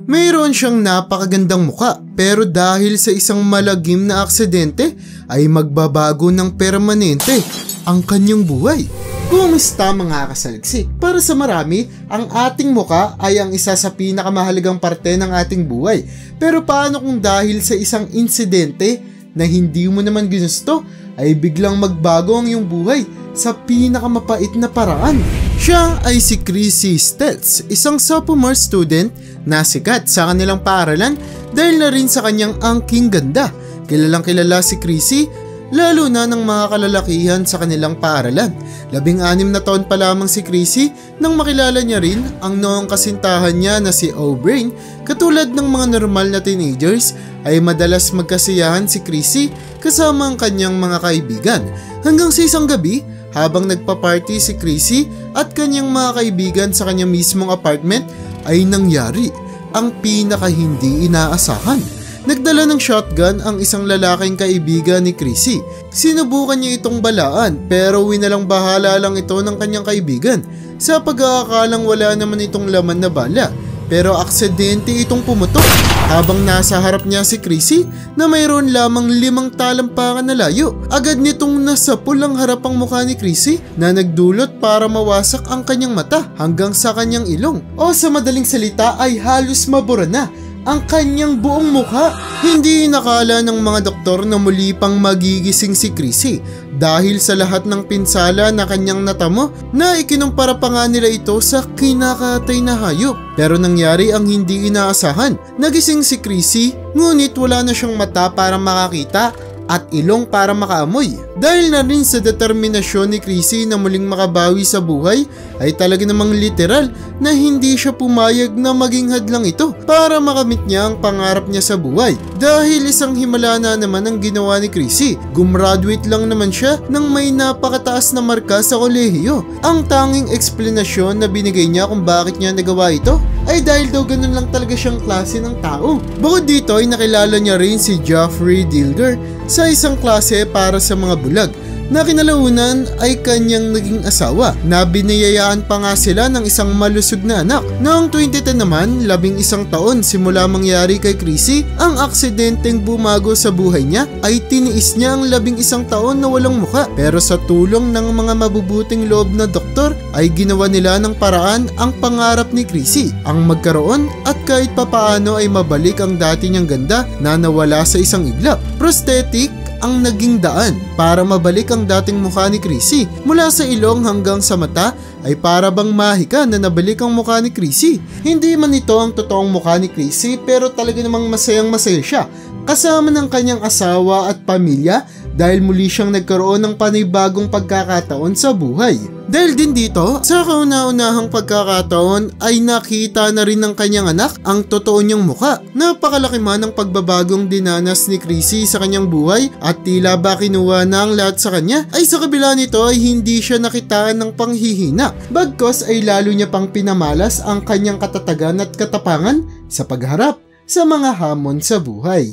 Mayroon siyang napakagandang muka pero dahil sa isang malagim na aksidente ay magbabago ng permanente ang kanyang buhay. Kumusta mga kasaliksik? Para sa marami, ang ating muka ay ang isa sa pinakamahalagang parte ng ating buhay. Pero paano kung dahil sa isang insidente na hindi mo naman ginusto ay biglang magbago ang iyong buhay sa pinakamapait na paraan? Siya ay si Chrissy Stelz, isang sophomore student na sikat sa kanilang paaralan dahil na rin sa kanyang angking ganda. Kilalang kilala si Chrissy lalo na ng mga kalalakihan sa kanilang paaralan. 16 na taon pa lamang si Chrissy nang makilala niya rin ang noong kasintahan niya na si O'Brien. Katulad ng mga normal na teenagers ay madalas magkasiyahan si Chrissy kasama ang kanyang mga kaibigan. Hanggang sa isang gabi, habang nagpa-party si Chrissy at kanyang mga kaibigan sa kanyang mismong apartment ay nangyari ang pinaka hindi inaasahan. Nagdala ng shotgun ang isang lalaking kaibigan ni Chrissy. Sinubukan niya itong balaan pero winalang bahala lang ito ng kanyang kaibigan sa pag-aakalang wala naman itong laman na bala. Pero aksidente itong pumutok habang nasa harap niya si Chrissy na mayroon lamang 5 talampakan na layo. Agad nitong nasapul ang harapang mukha ni Chrissy na nagdulot para mawasak ang kanyang mata hanggang sa kanyang ilong. O sa madaling salita ay halos mabura na ang kanyang buong mukha. Hindi nakala ng mga doktor na muli pang magigising si Chrissy dahil sa lahat ng pinsala na kanyang natamo na ikinumpara pa nga nila ito sa kinakatay na hayop. Pero nangyari ang hindi inaasahan. Nagising si Chrissy ngunit wala na siyang mata para makakita at ilong para makaamoy. Dahil na rin sa determinasyon ni Chrissy na muling makabawi sa buhay ay talaga namang literal na hindi siya pumayag na maging hadlang ito para makamit niya ang pangarap niya sa buhay. Dahil isang himala na naman ang ginawa ni Chrissy. Gumraduate lang naman siya ng may napakataas na marka sa kolehiyo. Ang tanging eksplanasyon na binigay niya kung bakit niya nagawa ito ay dahil daw ganun lang talaga siyang klase ng tao. Bukod dito ay nakilala niya rin si Jeffrey Dilger sa isang klase para sa mga bulag na kinalaunan ay kanyang naging asawa na biniyayaan pa nga sila ng isang malusog na anak. Noong 2010 naman, 11 taon simula mangyari kay Chrissy ang aksidenteng bumago sa buhay niya ay tiniis niya ang 11 taon na walang muka. Pero sa tulong ng mga mabubuting loob na doktor ay ginawa nila ng paraan ang pangarap ni Chrissy ang magkaroon at kahit papaano ay mabalik ang dati niyang ganda na nawala sa isang iglap. Prosthetic ang naging daan para mabalik ang dating mukha ni Chrissy. Mula sa ilong hanggang sa mata ay para bang mahika na nabalik ang mukha ni Chrissy. Hindi man ito ang totoong mukha ni Chrissy pero talaga namang masayang masaya siya kasama ng kanyang asawa at pamilya dahil muli siyang nagkaroon ng panibagong pagkakataon sa buhay. Dahil din dito, sa kauna-unahang pagkakataon ay nakita na rin ng kanyang anak ang totoo niyang mukha. Napakalaki man ang pagbabagong dinanas ni Chrissy sa kanyang buhay at tila ba kinuha na ang lahat sa kanya, ay sa kabila nito ay hindi siya nakitaan ng panghihina. Bagkos ay lalo niya pang pinamalas ang kanyang katatagan at katapangan sa pagharap sa mga hamon sa buhay.